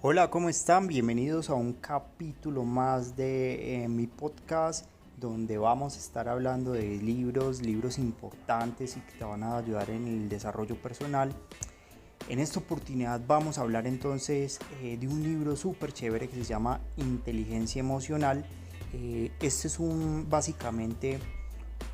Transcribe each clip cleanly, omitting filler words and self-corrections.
Hola, ¿cómo están? Bienvenidos a un capítulo más de mi podcast donde vamos a estar hablando de libros importantes y que te van a ayudar en el desarrollo personal. En esta oportunidad vamos a hablar entonces de un libro súper chévere que se llama Inteligencia Emocional. Este es básicamente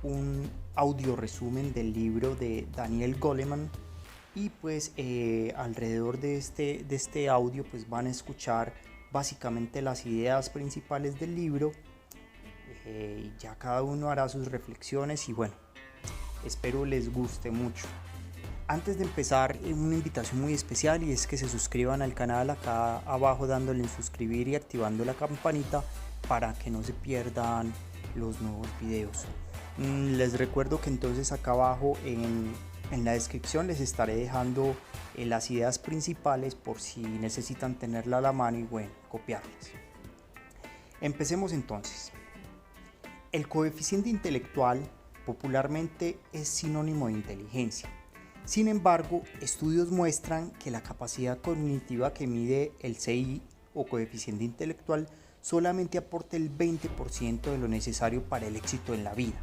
un audio resumen del libro de Daniel Goleman. Y pues alrededor de este audio pues van a escuchar básicamente las ideas principales del libro. Ya cada uno hará sus reflexiones y bueno, espero les guste mucho. Antes de empezar, una invitación muy especial, y es que se suscriban al canal acá abajo dándole en suscribir y activando la campanita para que no se pierdan los nuevos videos. Les recuerdo que entonces acá abajo en la descripción les estaré dejando las ideas principales por si necesitan tenerla a la mano y bueno, copiarlas. Empecemos entonces. El coeficiente intelectual popularmente es sinónimo de inteligencia. Sin embargo, estudios muestran que la capacidad cognitiva que mide el CI o coeficiente intelectual solamente aporta el 20% de lo necesario para el éxito en la vida.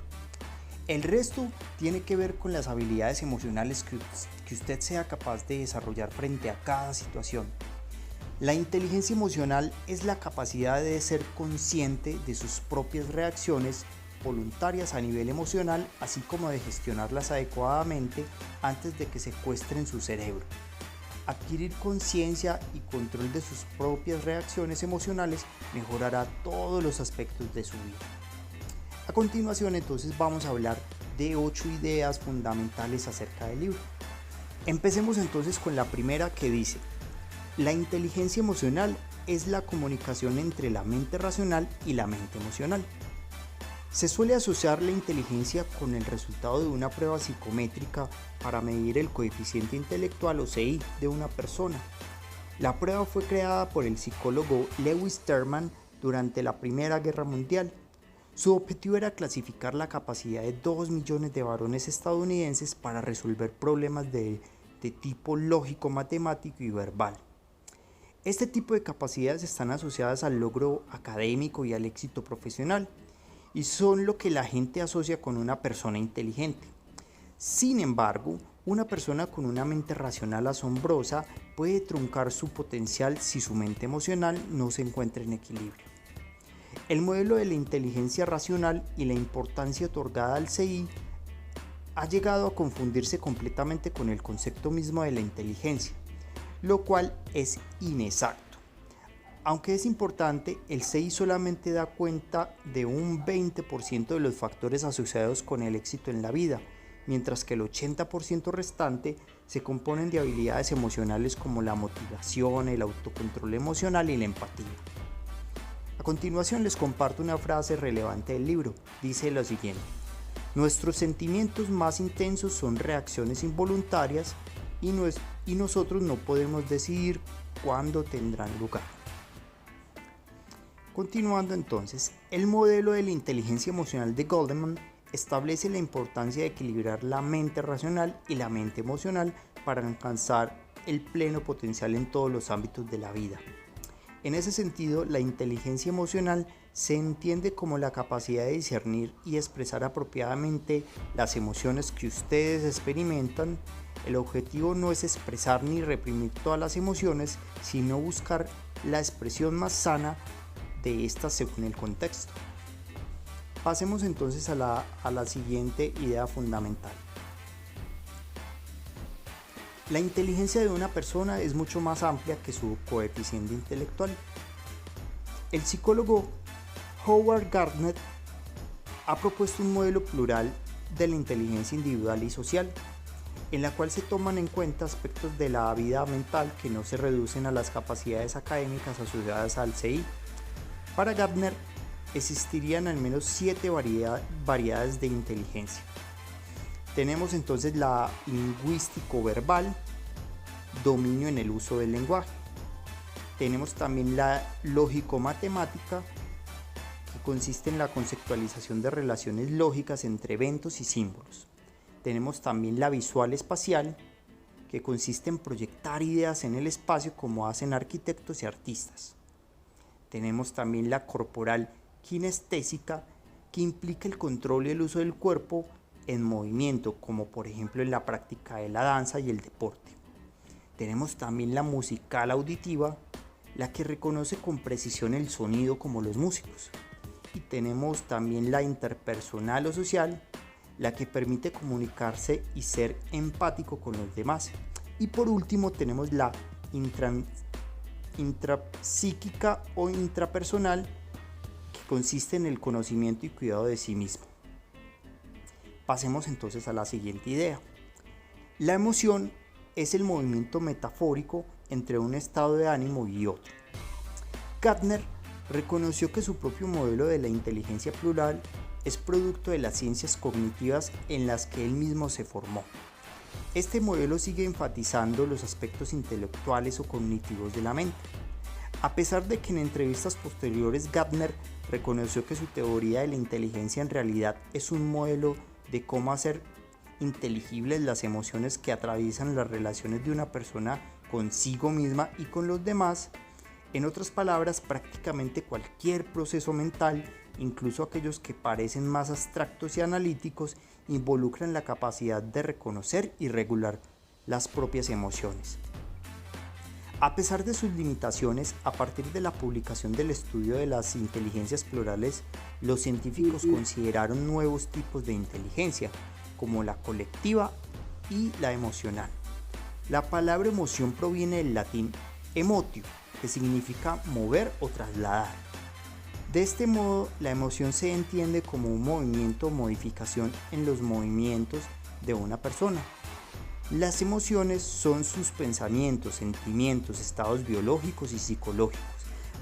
El resto tiene que ver con las habilidades emocionales que usted sea capaz de desarrollar frente a cada situación. La inteligencia emocional es la capacidad de ser consciente de sus propias reacciones voluntarias a nivel emocional, así como de gestionarlas adecuadamente antes de que secuestren su cerebro. Adquirir conciencia y control de sus propias reacciones emocionales mejorará todos los aspectos de su vida. A continuación entonces vamos a hablar de 8 ideas fundamentales acerca del libro. Empecemos entonces con la primera, que dice: la inteligencia emocional es la comunicación entre la mente racional y la mente emocional. Se suele asociar la inteligencia con el resultado de una prueba psicométrica para medir el coeficiente intelectual o CI de una persona. La prueba fue creada por el psicólogo Lewis Terman durante la Primera Guerra Mundial. Su objetivo era clasificar la capacidad de 2 millones de varones estadounidenses para resolver problemas de tipo lógico, matemático y verbal. Este tipo de capacidades están asociadas al logro académico y al éxito profesional, y son lo que la gente asocia con una persona inteligente. Sin embargo, una persona con una mente racional asombrosa puede truncar su potencial si su mente emocional no se encuentra en equilibrio. El modelo de la inteligencia racional y la importancia otorgada al CI ha llegado a confundirse completamente con el concepto mismo de la inteligencia, lo cual es inexacto. Aunque es importante, el CI solamente da cuenta de un 20% de los factores asociados con el éxito en la vida, mientras que el 80% restante se componen de habilidades emocionales como la motivación, el autocontrol emocional y la empatía. A continuación les comparto una frase relevante del libro. Dice lo siguiente: nuestros sentimientos más intensos son reacciones involuntarias y nosotros no podemos decidir cuándo tendrán lugar. Continuando entonces, el modelo de la inteligencia emocional de Goleman establece la importancia de equilibrar la mente racional y la mente emocional para alcanzar el pleno potencial en todos los ámbitos de la vida. En ese sentido, la inteligencia emocional se entiende como la capacidad de discernir y expresar apropiadamente las emociones que ustedes experimentan. El objetivo no es expresar ni reprimir todas las emociones, sino buscar la expresión más sana de estas según el contexto. Pasemos entonces a la siguiente idea fundamental. La inteligencia de una persona es mucho más amplia que su coeficiente intelectual. El psicólogo Howard Gardner ha propuesto un modelo plural de la inteligencia individual y social, en la cual se toman en cuenta aspectos de la vida mental que no se reducen a las capacidades académicas asociadas al CI. Para Gardner existirían al menos 7 variedades de inteligencia. Tenemos entonces la lingüístico-verbal, dominio en el uso del lenguaje. Tenemos también la lógico-matemática, que consiste en la conceptualización de relaciones lógicas entre eventos y símbolos. Tenemos también la visual-espacial, que consiste en proyectar ideas en el espacio como hacen arquitectos y artistas. Tenemos también la corporal kinestésica, que implica el control y el uso del cuerpo en movimiento, como por ejemplo en la práctica de la danza y el deporte. Tenemos también la musical auditiva, la que reconoce con precisión el sonido como los músicos. Y tenemos también la interpersonal o social, la que permite comunicarse y ser empático con los demás. Y por último tenemos la intrapsíquica o intrapersonal, que consiste en el conocimiento y cuidado de sí mismo. Pasemos entonces a la siguiente idea. La emoción es el movimiento metafórico entre un estado de ánimo y otro. Gardner reconoció que su propio modelo de la inteligencia plural es producto de las ciencias cognitivas en las que él mismo se formó. Este modelo sigue enfatizando los aspectos intelectuales o cognitivos de la mente. A pesar de que en entrevistas posteriores Gardner reconoció que su teoría de la inteligencia en realidad es un modelo de cómo hacer inteligibles las emociones que atraviesan las relaciones de una persona consigo misma y con los demás, en otras palabras, prácticamente cualquier proceso mental, incluso aquellos que parecen más abstractos y analíticos, involucran la capacidad de reconocer y regular las propias emociones. A pesar de sus limitaciones, a partir de la publicación del estudio de las inteligencias plurales, los científicos consideraron nuevos tipos de inteligencia, como la colectiva y la emocional. La palabra emoción proviene del latín emotio, que significa mover o trasladar. De este modo, la emoción se entiende como un movimiento o modificación en los movimientos de una persona. Las emociones son sus pensamientos, sentimientos, estados biológicos y psicológicos,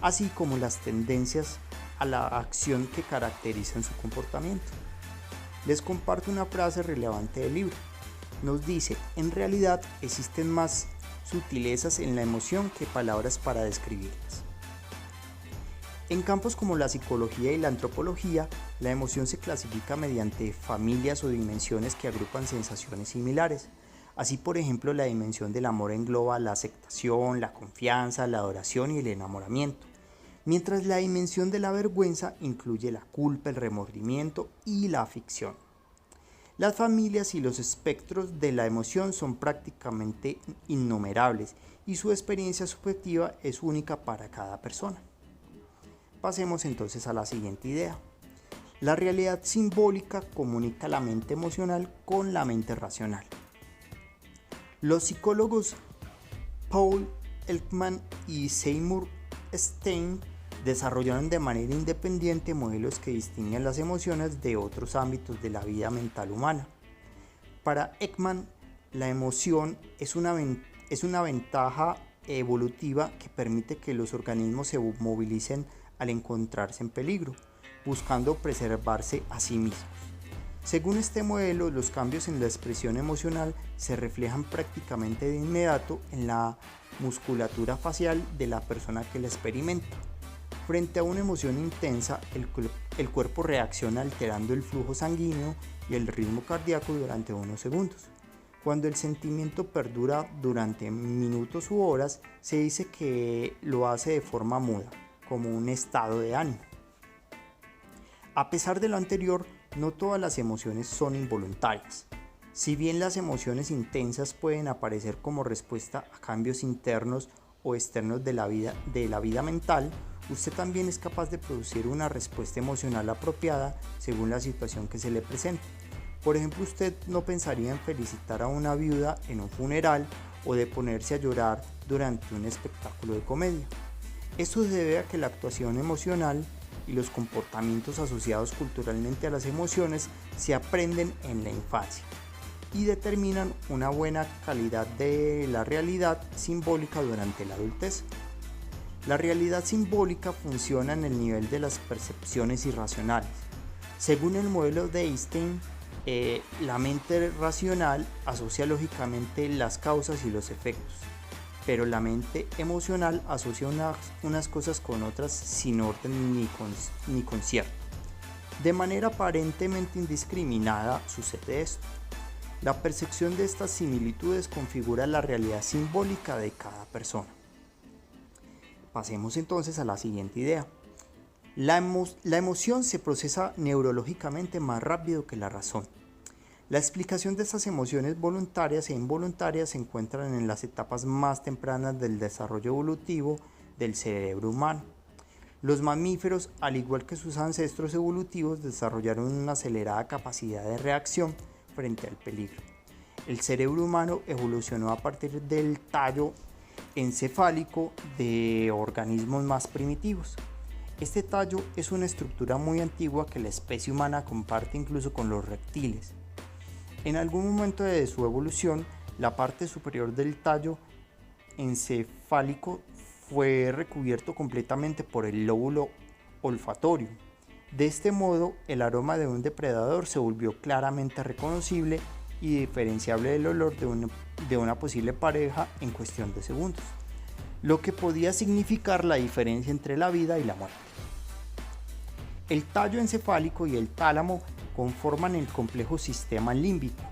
así como las tendencias a la acción que caracterizan su comportamiento. Les comparto una frase relevante del libro. Nos dice: en realidad existen más sutilezas en la emoción que palabras para describirlas. En campos como la psicología y la antropología, la emoción se clasifica mediante familias o dimensiones que agrupan sensaciones similares. Así, por ejemplo, la dimensión del amor engloba la aceptación, la confianza, la adoración y el enamoramiento, mientras la dimensión de la vergüenza incluye la culpa, el remordimiento y la aflicción. Las familias y los espectros de la emoción son prácticamente innumerables y su experiencia subjetiva es única para cada persona. Pasemos entonces a la siguiente idea. La realidad simbólica comunica la mente emocional con la mente racional. Los psicólogos Paul Ekman y Seymour Stein desarrollaron de manera independiente modelos que distinguen las emociones de otros ámbitos de la vida mental humana. Para Ekman, la emoción es una ventaja evolutiva que permite que los organismos se movilicen al encontrarse en peligro, buscando preservarse a sí mismos. Según este modelo, los cambios en la expresión emocional se reflejan prácticamente de inmediato en la musculatura facial de la persona que la experimenta. Frente a una emoción intensa, el cuerpo reacciona alterando el flujo sanguíneo y el ritmo cardíaco durante unos segundos. Cuando el sentimiento perdura durante minutos u horas, se dice que lo hace de forma muda, como un estado de ánimo. A pesar de lo anterior, no todas las emociones son involuntarias. Si bien las emociones intensas pueden aparecer como respuesta a cambios internos o externos de la vida mental, usted también es capaz de producir una respuesta emocional apropiada según la situación que se le presente. Por ejemplo, usted no pensaría en felicitar a una viuda en un funeral o de ponerse a llorar durante un espectáculo de comedia. Esto se debe a que la actuación emocional y los comportamientos asociados culturalmente a las emociones se aprenden en la infancia y determinan una buena calidad de la realidad simbólica durante la adultez. La realidad simbólica funciona en el nivel de las percepciones irracionales. Según el modelo de Einstein, la mente racional asocia lógicamente las causas y los efectos, pero la mente emocional asocia unas cosas con otras sin orden ni concierto. De manera aparentemente indiscriminada sucede esto. La percepción de estas similitudes configura la realidad simbólica de cada persona. Pasemos entonces a la siguiente idea. La emoción se procesa neurológicamente más rápido que la razón. La explicación de estas emociones voluntarias e involuntarias se encuentran en las etapas más tempranas del desarrollo evolutivo del cerebro humano. Los mamíferos, al igual que sus ancestros evolutivos, desarrollaron una acelerada capacidad de reacción frente al peligro. El cerebro humano evolucionó a partir del tallo encefálico de organismos más primitivos. Este tallo es una estructura muy antigua que la especie humana comparte incluso con los reptiles. En algún momento de su evolución, la parte superior del tallo encefálico fue recubierto completamente por el lóbulo olfatorio. De este modo, el aroma de un depredador se volvió claramente reconocible y diferenciable del olor de una posible pareja en cuestión de segundos, lo que podía significar la diferencia entre la vida y la muerte. El tallo encefálico y el tálamo conforman el complejo sistema límbico,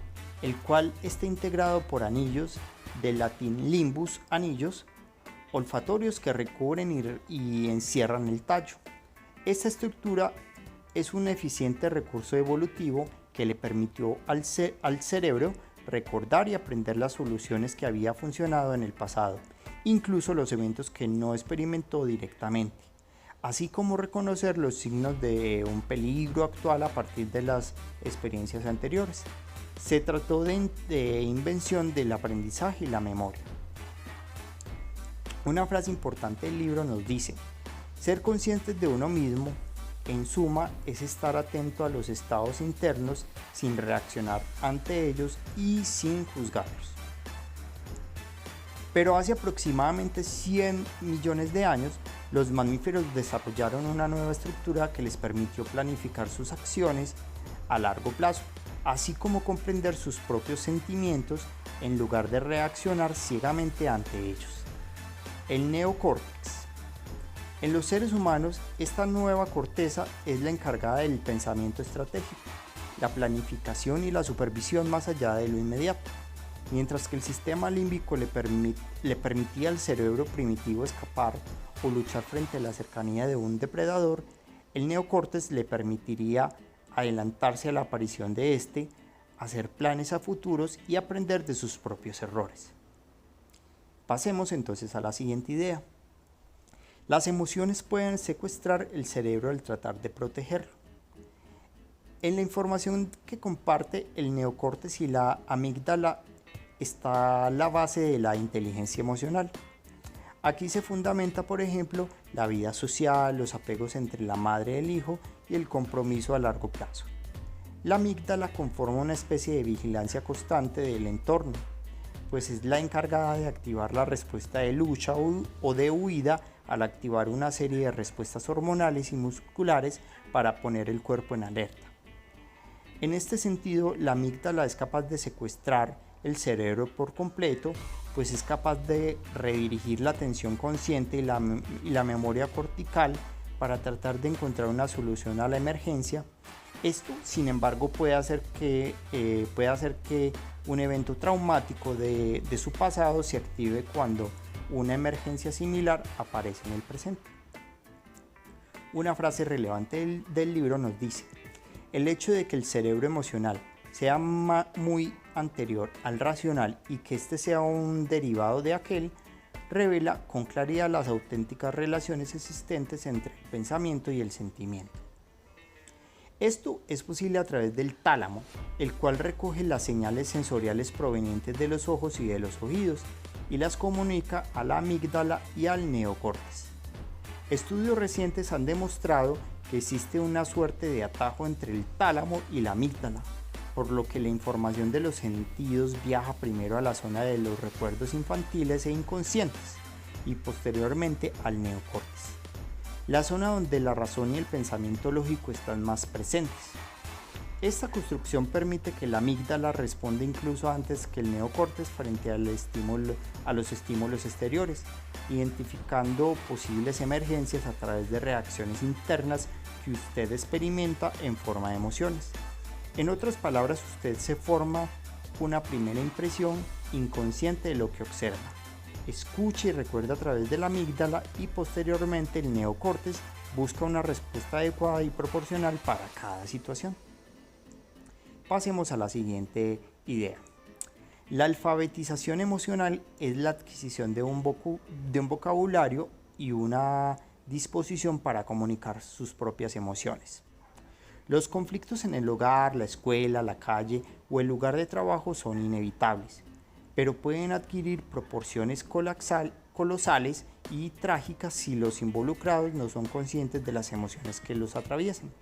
el cual está integrado por anillos, del latín limbus, anillos, olfatorios que recubren y encierran el tallo. Esta estructura es un eficiente recurso evolutivo que le permitió al cerebro recordar y aprender las soluciones que había funcionado en el pasado, incluso los eventos que no experimentó directamente, así como reconocer los signos de un peligro actual a partir de las experiencias anteriores. Se trató de invención del aprendizaje y la memoria. Una frase importante del libro nos dice: ser conscientes de uno mismo, en suma, es estar atento a los estados internos sin reaccionar ante ellos y sin juzgarlos. Pero hace aproximadamente 100 millones de años, los mamíferos desarrollaron una nueva estructura que les permitió planificar sus acciones a largo plazo, así como comprender sus propios sentimientos en lugar de reaccionar ciegamente ante ellos. El neocórtex. En los seres humanos, esta nueva corteza es la encargada del pensamiento estratégico, la planificación y la supervisión más allá de lo inmediato. Mientras que el sistema límbico le permitía al cerebro primitivo escapar o luchar frente a la cercanía de un depredador, el neocórtex le permitiría adelantarse a la aparición de este, hacer planes a futuros y aprender de sus propios errores. Pasemos entonces a la siguiente idea. Las emociones pueden secuestrar el cerebro al tratar de protegerlo. En la información que comparte el neocórtex y la amígdala está la base de la inteligencia emocional. Aquí se fundamenta, por ejemplo, la vida social, los apegos entre la madre y el hijo y el compromiso a largo plazo. La amígdala conforma una especie de vigilancia constante del entorno, pues es la encargada de activar la respuesta de lucha o de huida al activar una serie de respuestas hormonales y musculares para poner el cuerpo en alerta. En este sentido, la amígdala es capaz de secuestrar el cerebro por completo, pues es capaz de redirigir la atención consciente y la memoria cortical para tratar de encontrar una solución a la emergencia. Esto, sin embargo, puede hacer que un evento traumático de su pasado se active cuando una emergencia similar aparece en el presente. Una frase relevante del libro nos dice: el hecho de que el cerebro emocional sea muy anterior al racional y que éste sea un derivado de aquel, revela con claridad las auténticas relaciones existentes entre el pensamiento y el sentimiento. Esto es posible a través del tálamo, el cual recoge las señales sensoriales provenientes de los ojos y de los oídos y las comunica a la amígdala y al neocórtex. Estudios recientes han demostrado que existe una suerte de atajo entre el tálamo y la amígdala, por lo que la información de los sentidos viaja primero a la zona de los recuerdos infantiles e inconscientes y posteriormente al neocórtex, la zona donde la razón y el pensamiento lógico están más presentes. Esta construcción permite que la amígdala responda incluso antes que el neocórtex frente a los estímulos exteriores, identificando posibles emergencias a través de reacciones internas que usted experimenta en forma de emociones. En otras palabras, usted se forma una primera impresión inconsciente de lo que observa. Escucha y recuerda a través de la amígdala y posteriormente el neocórtex busca una respuesta adecuada y proporcional para cada situación. Pasemos a la siguiente idea. La alfabetización emocional es la adquisición de un vocabulario y una disposición para comunicar sus propias emociones. Los conflictos en el hogar, la escuela, la calle o el lugar de trabajo son inevitables, pero pueden adquirir proporciones colosales y trágicas si los involucrados no son conscientes de las emociones que los atraviesan.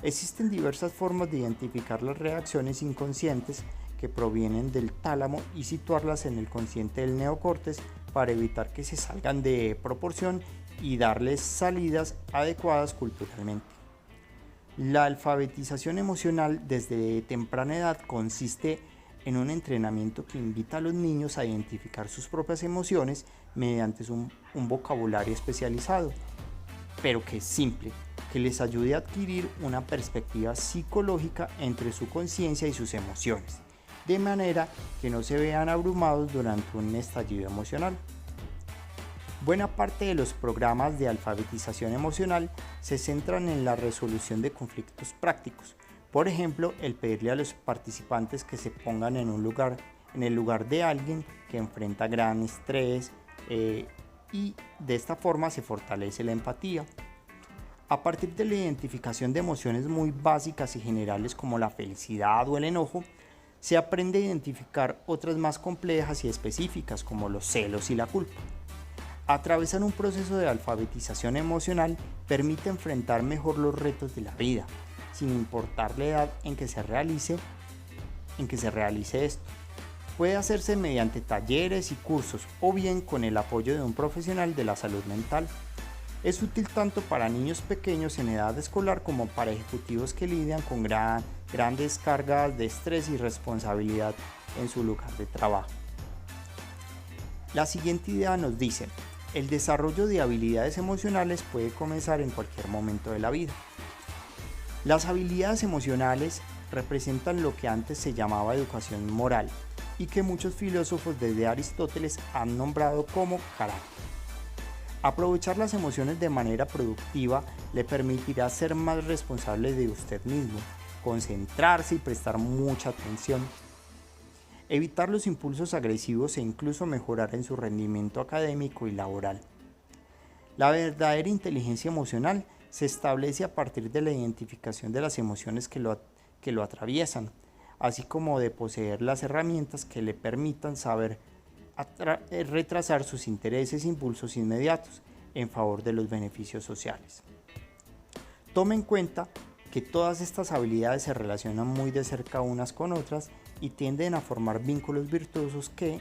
Existen diversas formas de identificar las reacciones inconscientes que provienen del tálamo y situarlas en el consciente del neocórtex para evitar que se salgan de proporción y darles salidas adecuadas culturalmente. La alfabetización emocional desde temprana edad consiste en un entrenamiento que invita a los niños a identificar sus propias emociones mediante un vocabulario especializado, pero que es simple, que les ayude a adquirir una perspectiva psicológica entre su conciencia y sus emociones, de manera que no se vean abrumados durante un estallido emocional. Buena parte de los programas de alfabetización emocional se centran en la resolución de conflictos prácticos. Por ejemplo, el pedirle a los participantes que se pongan en el lugar de alguien que enfrenta gran estrés y de esta forma se fortalece la empatía. A partir de la identificación de emociones muy básicas y generales como la felicidad o el enojo, se aprende a identificar otras más complejas y específicas como los celos y la culpa. Atravesar un proceso de alfabetización emocional permite enfrentar mejor los retos de la vida, sin importar la edad en que se realice esto. Puede hacerse mediante talleres y cursos o bien con el apoyo de un profesional de la salud mental. Es útil tanto para niños pequeños en edad escolar como para ejecutivos que lidian con grandes cargas de estrés y responsabilidad en su lugar de trabajo. La siguiente idea nos dice: el desarrollo de habilidades emocionales puede comenzar en cualquier momento de la vida. Las habilidades emocionales representan lo que antes se llamaba educación moral y que muchos filósofos desde Aristóteles han nombrado como carácter. Aprovechar las emociones de manera productiva le permitirá ser más responsable de usted mismo, concentrarse y prestar mucha atención, evitar los impulsos agresivos e incluso mejorar en su rendimiento académico y laboral. La verdadera inteligencia emocional se establece a partir de la identificación de las emociones que lo atraviesan, así como de poseer las herramientas que le permitan saber retrasar sus intereses e impulsos inmediatos en favor de los beneficios sociales. Tome en cuenta que todas estas habilidades se relacionan muy de cerca unas con otras y tienden a formar vínculos virtuosos que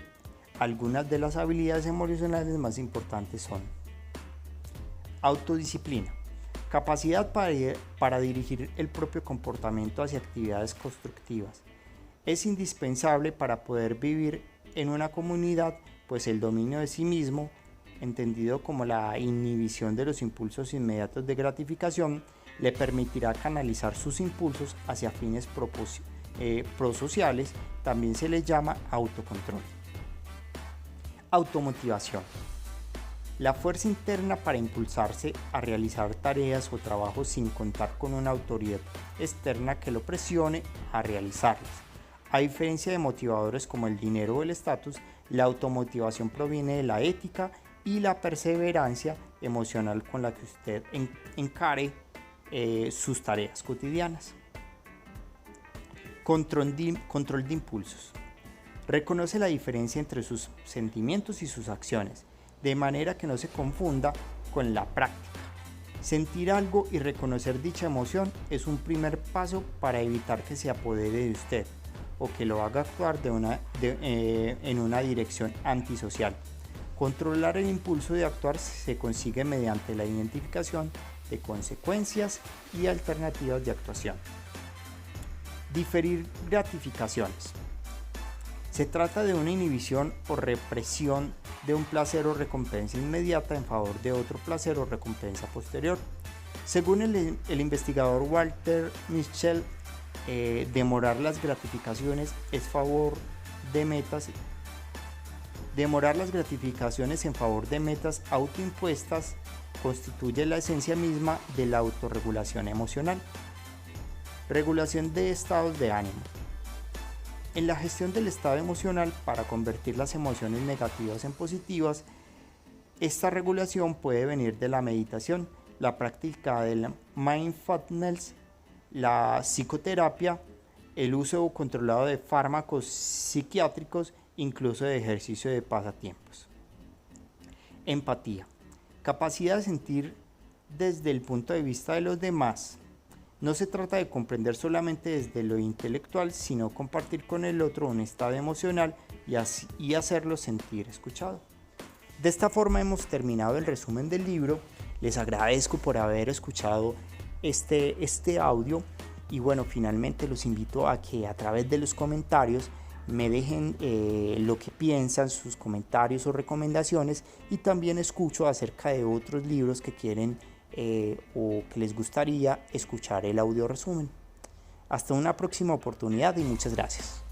algunas de las habilidades emocionales más importantes son: autodisciplina, capacidad para dirigir el propio comportamiento hacia actividades constructivas. Es indispensable para poder vivir en una comunidad, pues el dominio de sí mismo, entendido como la inhibición de los impulsos inmediatos de gratificación, le permitirá canalizar sus impulsos hacia fines prosociales. También se les llama autocontrol. Automotivación. La fuerza interna para impulsarse a realizar tareas o trabajos sin contar con una autoridad externa que lo presione a realizarlas. A diferencia de motivadores como el dinero o el estatus, la automotivación proviene de la ética y la perseverancia emocional con la que usted encare sus tareas cotidianas. Control de impulsos. Reconoce la diferencia entre sus sentimientos y sus acciones, de manera que no se confunda con la práctica. Sentir algo y reconocer dicha emoción es un primer paso para evitar que se apodere de usted o que lo haga actuar en una dirección antisocial. Controlar el impulso de actuar se consigue mediante la identificación de consecuencias y alternativas de actuación. Diferir gratificaciones. Se trata de una inhibición o represión de un placer o recompensa inmediata en favor de otro placer o recompensa posterior. Según el investigador Walter Mischel, Demorar las gratificaciones en favor de metas autoimpuestas constituye la esencia misma de la autorregulación emocional. Regulación de estados de ánimo. En la gestión del estado emocional, para convertir las emociones negativas en positivas, esta regulación puede venir de la meditación, la práctica del mindfulness, la psicoterapia, el uso controlado de fármacos psiquiátricos, incluso de ejercicio de pasatiempos. Empatía. Capacidad de sentir desde el punto de vista de los demás. No se trata de comprender solamente desde lo intelectual, sino compartir con el otro un estado emocional y hacerlo sentir escuchado. De esta forma hemos terminado el resumen del libro. Les agradezco por haber escuchado este audio y bueno, finalmente los invito a que a través de los comentarios me dejen lo que piensan, sus comentarios o recomendaciones, y también escucho acerca de otros libros que quieren o que les gustaría escuchar el audio resumen. Hasta una próxima oportunidad y muchas gracias.